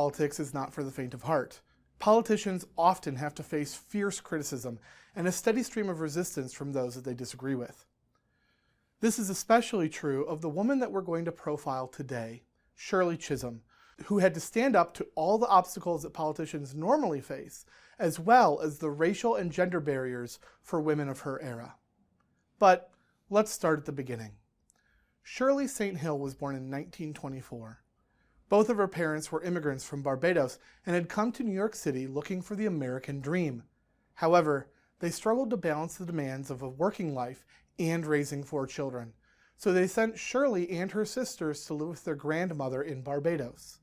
politics is not for the faint of heart. Politicians often have to face fierce criticism and a steady stream of resistance from those that they disagree with. This is especially true of the woman that we're going to profile today, Shirley Chisholm, who had to stand up to all the obstacles that politicians normally face, as well as the racial and gender barriers for women of her era. But let's start at the beginning. Shirley St. Hill was born in 1924. Both of her parents were immigrants from Barbados and had come to New York City looking for the American dream. However, they struggled to balance the demands of a working life and raising 4 children, so they sent Shirley and her sisters to live with their grandmother in Barbados.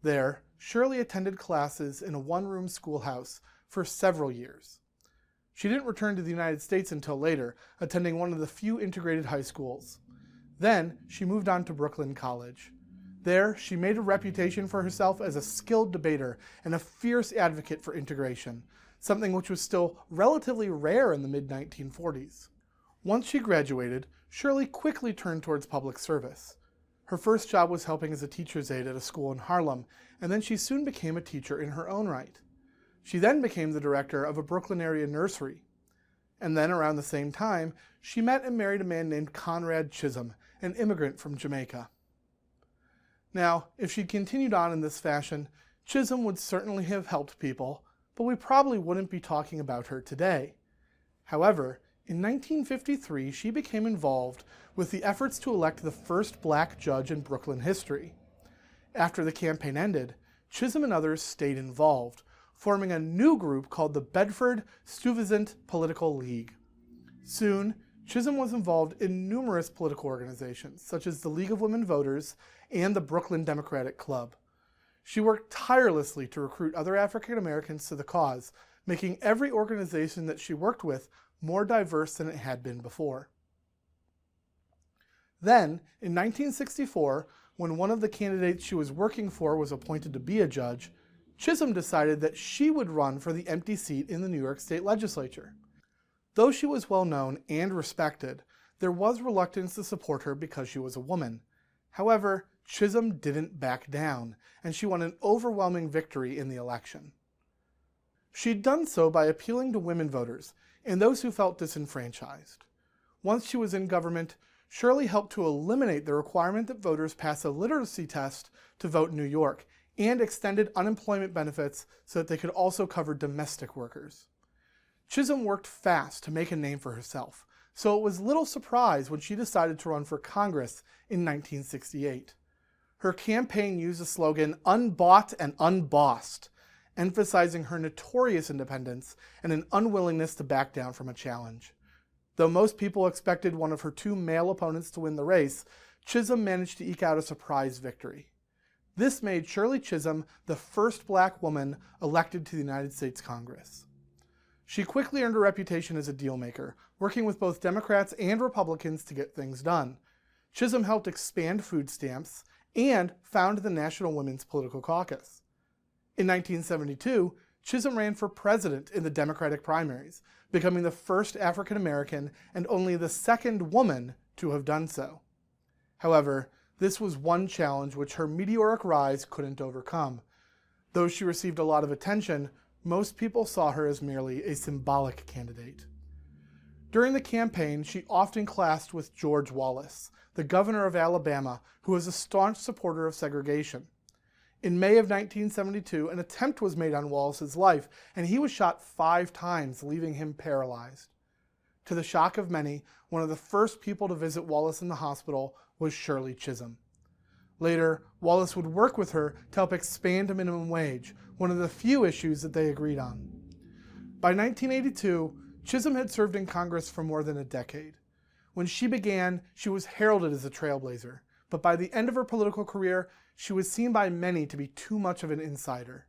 There, Shirley attended classes in a one-room schoolhouse for several years. She didn't return to the United States until later, attending one of the few integrated high schools. Then, she moved on to Brooklyn College. There, she made a reputation for herself as a skilled debater and a fierce advocate for integration, something which was still relatively rare in the mid-1940s. Once she graduated, Shirley quickly turned towards public service. Her first job was helping as a teacher's aide at a school in Harlem, and then she soon became a teacher in her own right. She then became the director of a Brooklyn area nursery. And then around the same time, she met and married a man named Conrad Chisholm, an immigrant from Jamaica. Now, if she'd continued on in this fashion, Chisholm would certainly have helped people, but we probably wouldn't be talking about her today. However, in 1953, she became involved with the efforts to elect the first black judge in Brooklyn history. After the campaign ended, Chisholm and others stayed involved, forming a new group called the Bedford-Stuyvesant Political League. Soon, Chisholm was involved in numerous political organizations, such as the League of Women Voters and the Brooklyn Democratic Club. She worked tirelessly to recruit other African Americans to the cause, making every organization that she worked with more diverse than it had been before. Then, in 1964, when one of the candidates she was working for was appointed to be a judge, Chisholm decided that she would run for the empty seat in the New York State Legislature. Though she was well known and respected, there was reluctance to support her because she was a woman. However, Chisholm didn't back down, and she won an overwhelming victory in the election. She'd done so by appealing to women voters and those who felt disenfranchised. Once she was in government, Shirley helped to eliminate the requirement that voters pass a literacy test to vote in New York, and extended unemployment benefits so that they could also cover domestic workers. Chisholm worked fast to make a name for herself, so it was little surprise when she decided to run for Congress in 1968. Her campaign used the slogan, "Unbought and unbossed," emphasizing her notorious independence and an unwillingness to back down from a challenge. Though most people expected one of her 2 male opponents to win the race, Chisholm managed to eke out a surprise victory. This made Shirley Chisholm the first black woman elected to the United States Congress. She quickly earned a reputation as a dealmaker, working with both Democrats and Republicans to get things done. Chisholm helped expand food stamps and found the National Women's Political Caucus. In 1972, Chisholm ran for president in the Democratic primaries, becoming the first African American and only the second woman to have done so. However, this was one challenge which her meteoric rise couldn't overcome. Though she received a lot of attention, most people saw her as merely a symbolic candidate. During the campaign, she often clashed with George Wallace, the governor of Alabama, who was a staunch supporter of segregation. In May of 1972, an attempt was made on Wallace's life, and he was shot 5 times, leaving him paralyzed. To the shock of many, one of the first people to visit Wallace in the hospital was Shirley Chisholm. Later, Wallace would work with her to help expand a minimum wage, one of the few issues that they agreed on. By 1982, Chisholm had served in Congress for more than a decade. When she began, she was heralded as a trailblazer, but by the end of her political career, she was seen by many to be too much of an insider.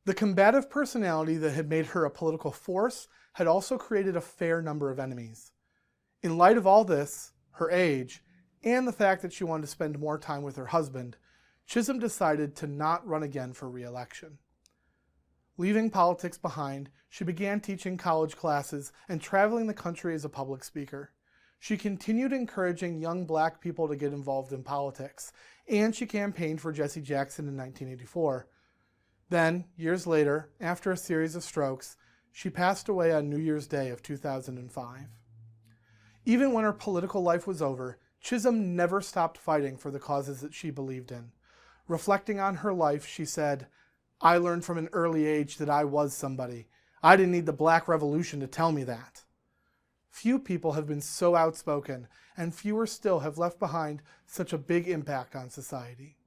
The combative personality that had made her a political force had also created a fair number of enemies. In light of all this, her age, and the fact that she wanted to spend more time with her husband, Chisholm decided to not run again for re-election. Leaving politics behind, she began teaching college classes and traveling the country as a public speaker. She continued encouraging young black people to get involved in politics, and she campaigned for Jesse Jackson in 1984. Then, years later, after a series of strokes, she passed away on New Year's Day of 2005. Even when her political life was over, Chisholm never stopped fighting for the causes that she believed in. Reflecting on her life, she said, "I learned from an early age that I was somebody. I didn't need the Black Revolution to tell me that." Few people have been so outspoken, and fewer still have left behind such a big impact on society.